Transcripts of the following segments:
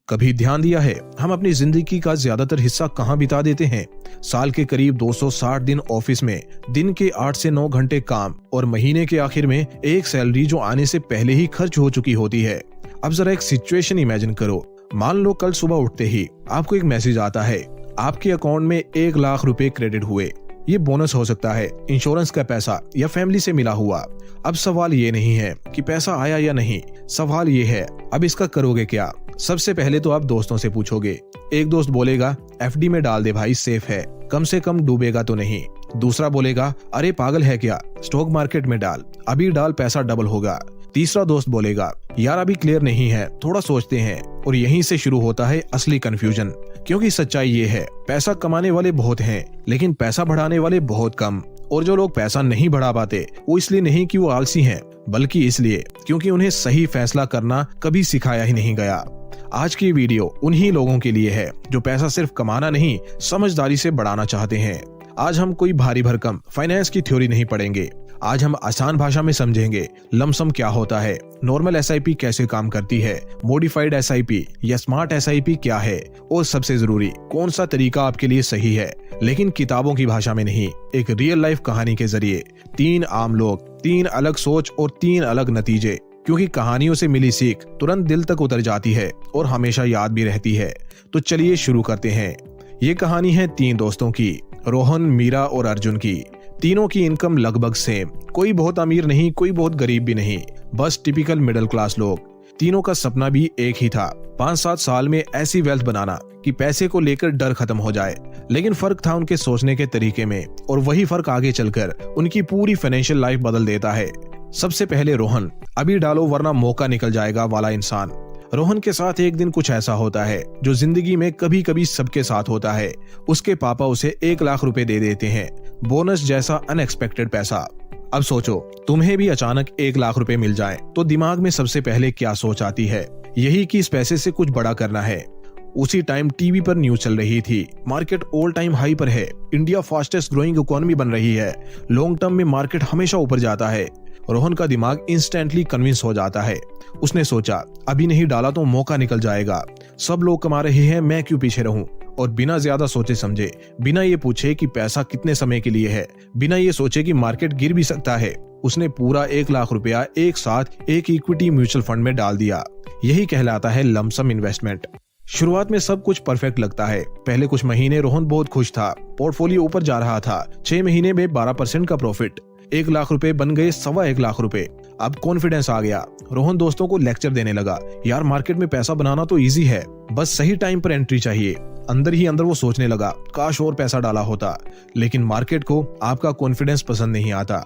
कभी ध्यान दिया है हम अपनी जिंदगी का ज्यादातर हिस्सा कहाँ बिता देते हैं? साल के करीब 260 दिन ऑफिस में, दिन के 8 से 9 घंटे काम और महीने के आखिर में एक सैलरी जो आने से पहले ही खर्च हो चुकी होती है। अब जरा एक सिचुएशन इमेजिन करो। मान लो कल सुबह उठते ही आपको एक मैसेज आता है, आपके अकाउंट में 1 लाख रुपए क्रेडिट हुए। ये बोनस हो सकता है, इंश्योरेंस का पैसा या फैमिली से मिला हुआ। अब सवाल ये नहीं है कि पैसा आया या नहीं, सवाल ये है अब इसका करोगे क्या? सबसे पहले तो आप दोस्तों से पूछोगे। एक दोस्त बोलेगा एफडी में डाल दे भाई, सेफ है, कम से कम डूबेगा तो नहीं। दूसरा बोलेगा अरे पागल है क्या, स्टॉक मार्केट में डाल, अभी डाल पैसा डबल होगा। तीसरा दोस्त बोलेगा यार अभी क्लियर नहीं है, थोड़ा सोचते हैं। और यहीं से शुरू होता है असली कंफ्यूजन, क्योंकि सच्चाई ये है पैसा कमाने वाले बहुत हैं लेकिन पैसा बढ़ाने वाले बहुत कम। और जो लोग पैसा नहीं बढ़ा पाते वो इसलिए नहीं कि वो आलसी हैं, बल्कि इसलिए क्योंकि उन्हें सही फैसला करना कभी सिखाया ही नहीं गया। आज की वीडियो उन्हीं लोगों के लिए है जो पैसा सिर्फ कमाना नहीं, समझदारी से बढ़ाना चाहते हैं। आज हम कोई भारी भरकम फाइनेंस की थ्योरी नहीं पढ़ेंगे। आज हम आसान भाषा में समझेंगे लमसम क्या होता है, नॉर्मल एसआईपी कैसे काम करती है, मॉडिफाइड एसआईपी या स्मार्ट एसआईपी क्या है, और सबसे जरूरी कौन सा तरीका आपके लिए सही है। लेकिन किताबों की भाषा में नहीं, एक रियल लाइफ कहानी के जरिए। 3 आम लोग, 3 अलग सोच और 3 अलग नतीजे, क्योंकि कहानियों से मिली सीख तुरंत दिल तक उतर जाती है और हमेशा याद भी रहती है। तो चलिए शुरू करते हैं। ये कहानी है 3 दोस्तों की, रोहन, मीरा और अर्जुन की। तीनों की इनकम लगभग सेम, कोई बहुत अमीर नहीं, कोई बहुत गरीब भी नहीं, बस टिपिकल मिडिल क्लास लोग। तीनों का सपना भी एक ही था, 5-7 साल में ऐसी वेल्थ बनाना कि पैसे को लेकर डर खत्म हो जाए। लेकिन फर्क था उनके सोचने के तरीके में, और वही फर्क आगे चलकर उनकी पूरी फाइनेंशियल लाइफ बदल देता है। सबसे पहले रोहन, अभी डालो वरना मौका निकल जाएगा वाला इंसान। रोहन के साथ एक दिन कुछ ऐसा होता है जो जिंदगी में कभी कभी सबके साथ होता है। उसके पापा उसे 1 लाख रुपए दे देते हैं, बोनस जैसा अनएक्सपेक्टेड पैसा। अब सोचो तुम्हें भी अचानक 1 लाख रुपए मिल जाए तो दिमाग में सबसे पहले क्या सोच आती है? यही कि इस पैसे से कुछ बड़ा करना है। उसी टाइम टीवी पर न्यूज चल रही थी, मार्केट ऑल टाइम हाई पर है, इंडिया फास्टेस्ट ग्रोइंग इकोनॉमी बन रही है, लॉन्ग टर्म में मार्केट हमेशा ऊपर जाता है। रोहन का दिमाग इंस्टेंटली कन्विंस हो जाता है। उसने सोचा अभी नहीं डाला तो मौका निकल जाएगा, सब लोग कमा रहे हैं, मैं क्यों पीछे रहूं। और बिना ज्यादा सोचे समझे, बिना ये पूछे कि पैसा कितने समय के लिए है, बिना ये सोचे कि मार्केट गिर भी सकता है, उसने पूरा 1 लाख रुपया एक साथ एक इक्विटी म्यूचुअल फंड में डाल दिया। यही कहलाता है लमसम इन्वेस्टमेंट। शुरुआत में सब कुछ परफेक्ट लगता है। पहले कुछ महीने रोहन बहुत खुश था, पोर्टफोलियो ऊपर जा रहा था। 6 महीने में 12% का प्रॉफिट, 1 लाख रुपए बन गए 1.25 लाख रुपए। अब कॉन्फिडेंस आ गया। रोहन दोस्तों को लेक्चर देने लगा, यार मार्केट में पैसा बनाना तो इजी है, बस सही टाइम पर एंट्री चाहिए। अंदर ही अंदर वो सोचने लगा काश और पैसा डाला होता, लेकिन मार्केट को आपका कॉन्फिडेंस पसंद नहीं आता।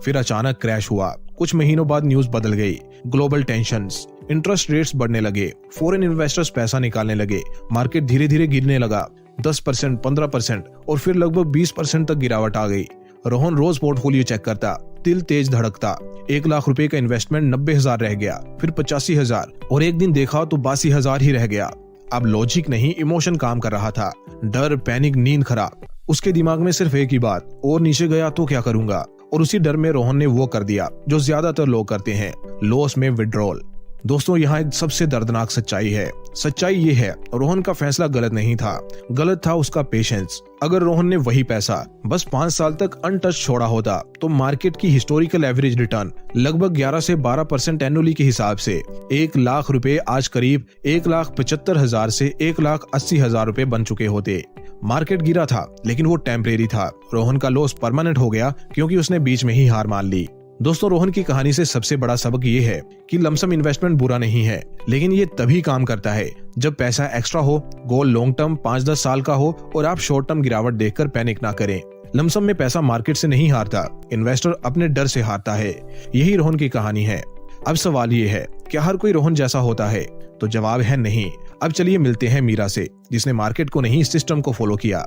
फिर अचानक क्रैश हुआ। कुछ महीनों बाद न्यूज बदल गई, ग्लोबल टेंशंस, इंटरेस्ट रेट्स बढ़ने लगे, फॉरेन इन्वेस्टर्स पैसा निकालने लगे, मार्केट धीरे धीरे गिरने लगा। 10%, 15% और फिर लगभग 20% तक गिरावट आ गई। रोहन रोज पोर्टफोलियो चेक करता, दिल तेज धड़कता। 1 लाख रुपए का इन्वेस्टमेंट 90,000 रह गया, फिर 85,000 और एक दिन देखा तो 82,000 ही रह गया। अब लॉजिक नहीं, इमोशन काम कर रहा था। डर, पैनिक, नींद खराब। उसके दिमाग में सिर्फ एक ही बात, और नीचे गया तो क्या करूंगा। और उसी डर में रोहन ने वो कर दिया जो ज्यादातर लोग करते हैं, लॉस में विड्रॉल। दोस्तों यहाँ एक सबसे दर्दनाक सच्चाई है। सच्चाई ये है रोहन का फैसला गलत नहीं था, गलत था उसका पेशेंस। अगर रोहन ने वही पैसा बस 5 साल तक अनटच छोड़ा होता तो मार्केट की हिस्टोरिकल एवरेज रिटर्न लगभग 11 से 12% एनुअली के हिसाब से 1 लाख रुपए आज करीब 1,75,000 से 1,80,000 रुपए बन चुके होते। मार्केट गिरा था लेकिन वो टेम्परेरी था। रोहन का लॉस परमानेंट हो गया क्योंकि उसने बीच में ही हार मान ली। दोस्तों रोहन की कहानी से सबसे बड़ा सबक ये है कि लमसम इन्वेस्टमेंट बुरा नहीं है, लेकिन ये तभी काम करता है जब पैसा एक्स्ट्रा हो, गोल लॉन्ग टर्म 5-10 साल का हो और आप शॉर्ट टर्म गिरावट देखकर पैनिक ना करें। लमसम में पैसा मार्केट से नहीं हारता, इन्वेस्टर अपने डर से हारता है। यही रोहन की कहानी है। अब सवाल ये है, क्या हर कोई रोहन जैसा होता है? तो जवाब है नहीं। अब चलिए मिलते हैं मीरा से, जिसने मार्केट को नहीं सिस्टम को फॉलो किया।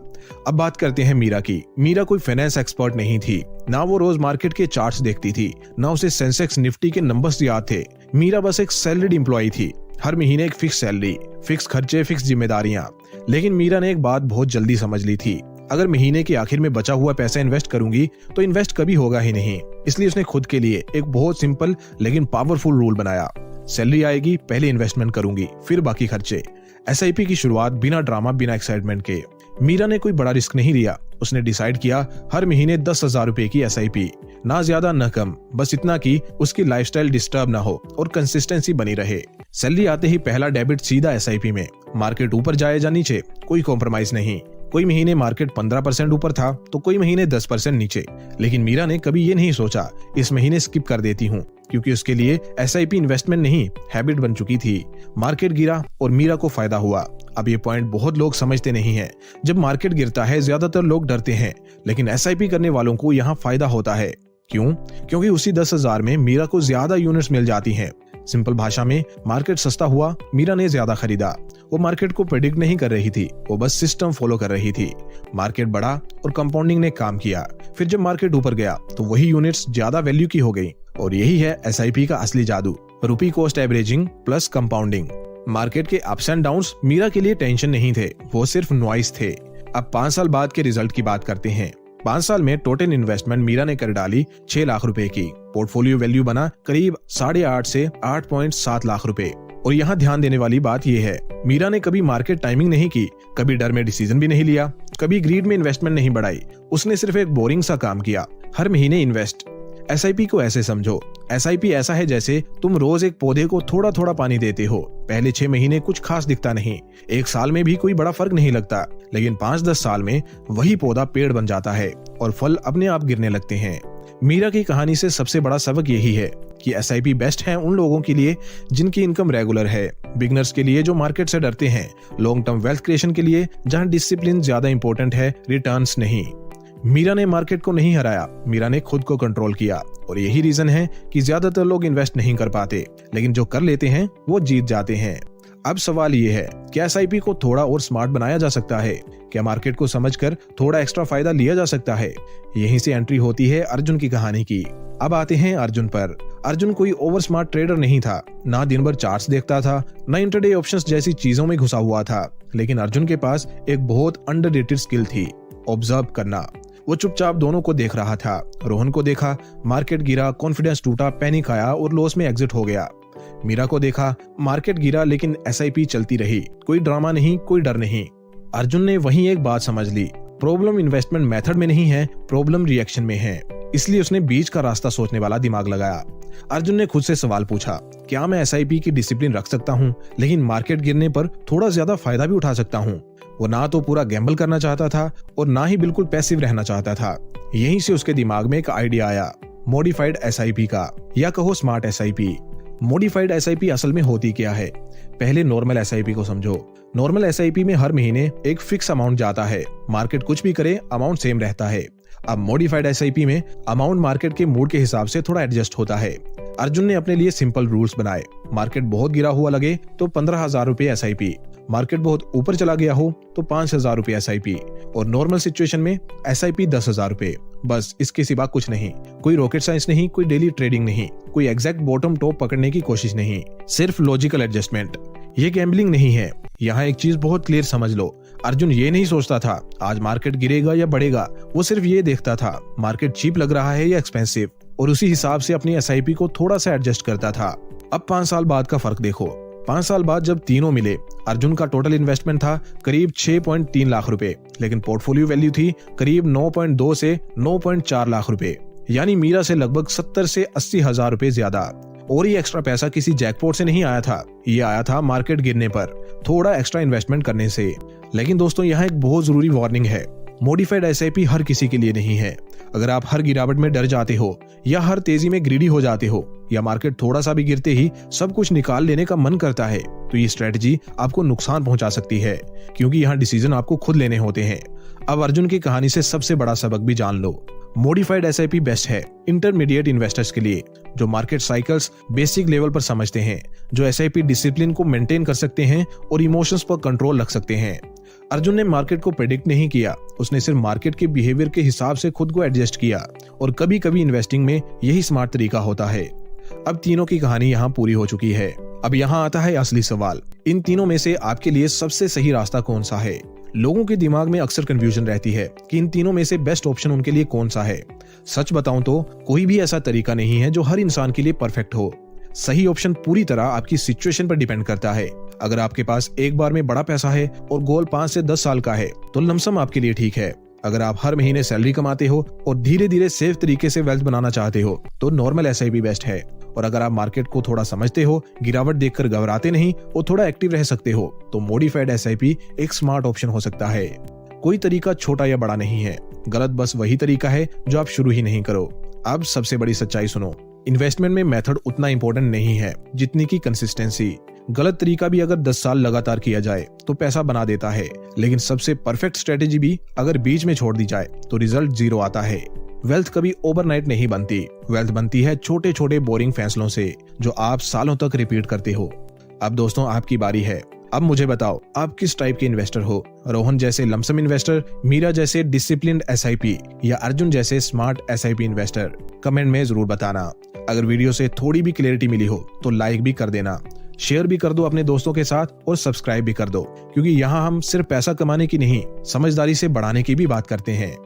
अब बात करते हैं मीरा की। मीरा कोई फाइनेंस एक्सपर्ट नहीं थी, ना वो रोज मार्केट के चार्ट्स देखती थी, ना उसे सेंसेक्स निफ्टी के नंबर्स याद थे। मीरा बस एक सैलरीड एम्प्लॉई थी, हर महीने एक फिक्स सैलरी, फिक्स खर्चे, फिक्स जिम्मेदारियां। लेकिन मीरा ने एक बात बहुत जल्दी समझ ली थी, अगर महीने के आखिर में बचा हुआ पैसा इन्वेस्ट करूंगी तो इन्वेस्ट कभी होगा ही नहीं। इसलिए उसने खुद के लिए एक बहुत सिंपल लेकिन पावरफुल रूल बनाया, सैलरी आएगी पहले इन्वेस्टमेंट करूंगी, फिर बाकी खर्चे। एसआईपी की शुरुआत बिना ड्रामा, बिना एक्साइटमेंट के। मीरा ने कोई बड़ा रिस्क नहीं लिया। उसने डिसाइड किया हर महीने 10,000 रुपए की एसआईपी, ना ज्यादा न कम, बस इतना कि उसकी लाइफस्टाइल डिस्टर्ब ना हो और कंसिस्टेंसी बनी रहे। सैलरी आते ही पहला डेबिट सीधा एसआईपी में। मार्केट ऊपर जाए या नीचे, कोई कॉम्प्रोमाइज नहीं। कोई महीने मार्केट 15% ऊपर था तो कोई महीने 10% नीचे, लेकिन मीरा ने कभी ये नहीं सोचा इस महीने स्किप कर देती हूँ, क्योंकि उसके लिए एसआईपी इन्वेस्टमेंट नहीं, हैबिट बन चुकी थी। मार्केट गिरा और मीरा को फायदा हुआ। अब ये पॉइंट बहुत लोग समझते नहीं है। जब मार्केट गिरता है ज्यादातर लोग डरते हैं, लेकिन एसआईपी करने वालों को यहाँ फायदा होता है। क्यों? क्योंकि उसी 10,000 में मीरा को ज्यादा यूनिट्स मिल जाती हैं। सिंपल भाषा में, मार्केट सस्ता हुआ, मीरा ने ज्यादा खरीदा। वो मार्केट को प्रेडिक्ट नहीं कर रही थी, वो बस सिस्टम फॉलो कर रही थी। मार्केट बढ़ा और कंपाउंडिंग ने काम किया। फिर जब मार्केट ऊपर गया तो वही यूनिट्स ज्यादा वैल्यू की हो गई। और यही है एसआईपी का असली जादू, रुपी cost averaging plus compounding. Market के अप्स एंड डाउन्स मीरा के लिए टेंशन नहीं थे, वो सिर्फ नॉइस थे। अब 5 साल बाद के रिजल्ट की बात करते हैं। 5 साल में टोटल इन्वेस्टमेंट मीरा ने कर डाली 6 लाख रुपए की। पोर्टफोलियो वैल्यू बना करीब 8.5 से 8.7 लाख रुपए। और यहाँ ध्यान देने वाली बात यह है, मीरा ने कभी मार्केट टाइमिंग नहीं की, कभी डर में डिसीजन भी नहीं लिया, कभी ग्रीड में इन्वेस्टमेंट नहीं बढ़ाई। उसने सिर्फ एक बोरिंग सा काम किया, हर महीने इन्वेस्ट। एसआईपी को ऐसे समझो, एसआईपी ऐसा है जैसे तुम रोज एक पौधे को थोड़ा थोड़ा पानी देते हो। पहले 6 महीने कुछ खास दिखता नहीं, 1 साल में भी कोई बड़ा फर्क नहीं लगता, लेकिन 5-10 साल में वही पौधा पेड़ बन जाता है और फल अपने आप गिरने लगते हैं। मीरा की कहानी से सबसे बड़ा सबक यही है कि एसआईपी बेस्ट है उन लोगों के लिए जिनकी इनकम रेगुलर है, बिगनर्स के लिए जो मार्केट से डरते हैं, लॉन्ग टर्म वेल्थ क्रिएशन के लिए जहां डिसिप्लिन ज्यादा इंपॉर्टेंट है, रिटर्न्स नहीं। मीरा ने मार्केट को नहीं हराया, मीरा ने खुद को कंट्रोल किया। और यही रीजन है कि ज्यादातर लोग इन्वेस्ट नहीं कर पाते, लेकिन जो कर लेते हैं वो जीत जाते हैं। अब सवाल ये है, क्या एसआईपी को थोड़ा और स्मार्ट बनाया जा सकता है? क्या मार्केट को समझकर थोड़ा एक्स्ट्रा फायदा लिया जा सकता है? यहीं से एंट्री होती है अर्जुन की कहानी की। अब आते हैं अर्जुन पर। अर्जुन कोई ओवर स्मार्ट ट्रेडर नहीं था, ना दिन भर चार्ट्स देखता था, ना इंटरडे ऑप्शंस जैसी चीजों में घुसा हुआ था, लेकिन अर्जुन के पास एक बहुत अंडररेटेड स्किल थी, ऑब्जर्व करना। वो चुपचाप दोनों को देख रहा था। रोहन को देखा, मार्केट गिरा, कॉन्फिडेंस टूटा, पैनिक आया और लॉस में एग्जिट हो गया। मीरा को देखा, मार्केट गिरा लेकिन एसआईपी चलती रही, कोई ड्रामा नहीं, कोई डर नहीं। अर्जुन ने वहीं एक बात समझ ली, प्रॉब्लम इन्वेस्टमेंट मेथड में नहीं है, प्रॉब्लम रिएक्शन में है। इसलिए उसने बीच का रास्ता सोचने वाला दिमाग लगाया। अर्जुन ने खुद से सवाल पूछा, क्या मैं एसआईपी की डिसिप्लिन रख सकता हूँ, लेकिन मार्केट गिरने पर थोड़ा ज्यादा फायदा भी उठा सकता हूँ? वो ना तो पूरा गैम्बल करना चाहता था और ना ही बिल्कुल पैसिव रहना चाहता था। यहीं से उसके दिमाग में एक आइडिया आया, मॉडिफाइड एसआईपी का, या कहो स्मार्ट एसआईपी। मॉडिफाइड एसआईपी असल में होती क्या है? पहले नॉर्मल एसआईपी को समझो। नॉर्मल एसआईपी में हर महीने एक फिक्स अमाउंट जाता है, मार्केट कुछ भी करे अमाउंट सेम रहता है। अब मॉडिफाइड एसआईपी में अमाउंट मार्केट के मूड के हिसाब से थोड़ा एडजस्ट होता है। अर्जुन ने अपने लिए सिंपल रूल्स बनाए। मार्केट बहुत गिरा हुआ लगे तो 15,000 रुपए एसआईपी, मार्केट बहुत ऊपर चला गया हो तो 5,000 रुपए एसआईपी, और नॉर्मल सिचुएशन में एसआईपी 10,000 रुपए। बस इसके सिवा कुछ नहीं, कोई रॉकेट साइंस नहीं, कोई डेली ट्रेडिंग नहीं, कोई एग्जैक्ट बॉटम टॉप पकड़ने की कोशिश नहीं, सिर्फ लॉजिकल एडजस्टमेंट। ये गैम्बलिंग नहीं है। यहाँ एक चीज बहुत क्लियर समझ लो, अर्जुन ये नहीं सोचता था आज मार्केट गिरेगा या बढ़ेगा, वो सिर्फ ये देखता था मार्केट चीप लग रहा है या एक्सपेंसिव, और उसी हिसाब से अपनी एसआईपी को थोड़ा सा एडजस्ट करता था। अब 5 साल बाद का फर्क देखो। 5 साल बाद जब तीनों मिले, अर्जुन का टोटल इन्वेस्टमेंट था करीब 6.3 लाख रुपए, लेकिन पोर्टफोलियो वैल्यू थी करीब 9.2 से 9.4 लाख रुपए, यानी मीरा से लगभग 70 से 80 हजार रुपए ज्यादा। और ये एक्स्ट्रा पैसा किसी जैकपॉट से नहीं आया था, ये आया था मार्केट गिरने पर थोड़ा एक्स्ट्रा इन्वेस्टमेंट करने से। लेकिन दोस्तों, यहाँ एक बहुत जरूरी वार्निंग है, मॉडिफाइड एसआईपी हर किसी के लिए नहीं है। अगर आप हर गिरावट में डर जाते हो, या हर तेजी में ग्रीडी हो जाते हो, या मार्केट थोड़ा सा भी गिरते ही सब कुछ निकाल लेने का मन करता है, तो ये स्ट्रेटजी आपको नुकसान पहुंचा सकती है, क्योंकि यहाँ डिसीजन आपको खुद लेने होते हैं। अब अर्जुन की कहानी से सबसे बड़ा सबक भी जान लो। मॉडिफाइड एसआईपी बेस्ट है इंटरमीडिएट इन्वेस्टर्स के लिए, जो मार्केट साइकिल्स बेसिक लेवल पर समझते हैं, जो एसआईपी डिसिप्लिन को मेंटेन कर सकते हैं और इमोशंस पर कंट्रोल रख सकते हैं। अर्जुन ने मार्केट को प्रेडिक्ट नहीं किया, उसने सिर्फ मार्केट के बिहेवियर के हिसाब से खुद को एडजस्ट किया, और कभी कभी इन्वेस्टिंग में यही स्मार्ट तरीका होता है। अब तीनों की कहानी यहाँ पूरी हो चुकी है। अब यहाँ आता है असली सवाल, इन तीनों में से आपके लिए सबसे सही रास्ता कौन सा है? लोगों के दिमाग में अक्सर कंफ्यूजन रहती है कि इन तीनों में से बेस्ट ऑप्शन उनके लिए कौन सा है। सच बताऊं तो कोई भी ऐसा तरीका नहीं है जो हर इंसान के लिए परफेक्ट हो। सही ऑप्शन पूरी तरह आपकी सिचुएशन पर डिपेंड करता है। अगर आपके पास एक बार में बड़ा पैसा है और गोल 5 से 10 साल का है तो लमसम आपके लिए ठीक है। अगर आप हर महीने सैलरी कमाते हो और धीरे धीरे सेफ तरीके से वेल्थ बनाना चाहते हो तो नॉर्मल एसआईपी बेस्ट है। और अगर आप मार्केट को थोड़ा समझते हो, गिरावट देखकर घबराते नहीं और थोड़ा एक्टिव रह सकते हो तो मॉडिफाइड एसआईपी एक स्मार्ट ऑप्शन हो सकता है। कोई तरीका छोटा या बड़ा नहीं है, गलत बस वही तरीका है जो आप शुरू ही नहीं करो। अब सबसे बड़ी सच्चाई सुनो, इन्वेस्टमेंट में मेथड उतना इंपॉर्टेंट नहीं है जितनी की कंसिस्टेंसी। गलत तरीका भी अगर 10 साल लगातार किया जाए तो पैसा बना देता है, लेकिन सबसे परफेक्ट स्ट्रेटेजी भी अगर बीच में छोड़ दी जाए तो रिजल्ट 0 आता है। वेल्थ कभी ओवरनाइट नहीं बनती, वेल्थ बनती है छोटे छोटे बोरिंग फैसलों से जो आप सालों तक रिपीट करते हो। अब दोस्तों आपकी बारी है। अब मुझे बताओ आप किस टाइप के इन्वेस्टर हो, रोहन जैसे लमसम इन्वेस्टर, मीरा जैसे डिसिप्लिन्ड एसआईपी या अर्जुन जैसे स्मार्ट एसआईपी इन्वेस्टर? कमेंट में जरूर बताना। अगर वीडियो से थोड़ी भी क्लैरिटी मिली हो तो लाइक भी कर देना, शेयर भी कर दो अपने दोस्तों के साथ और सब्सक्राइब भी कर दो, क्योंकि यहाँ हम सिर्फ पैसा कमाने की नहीं, समझदारी से बढ़ाने की भी बात करते हैं।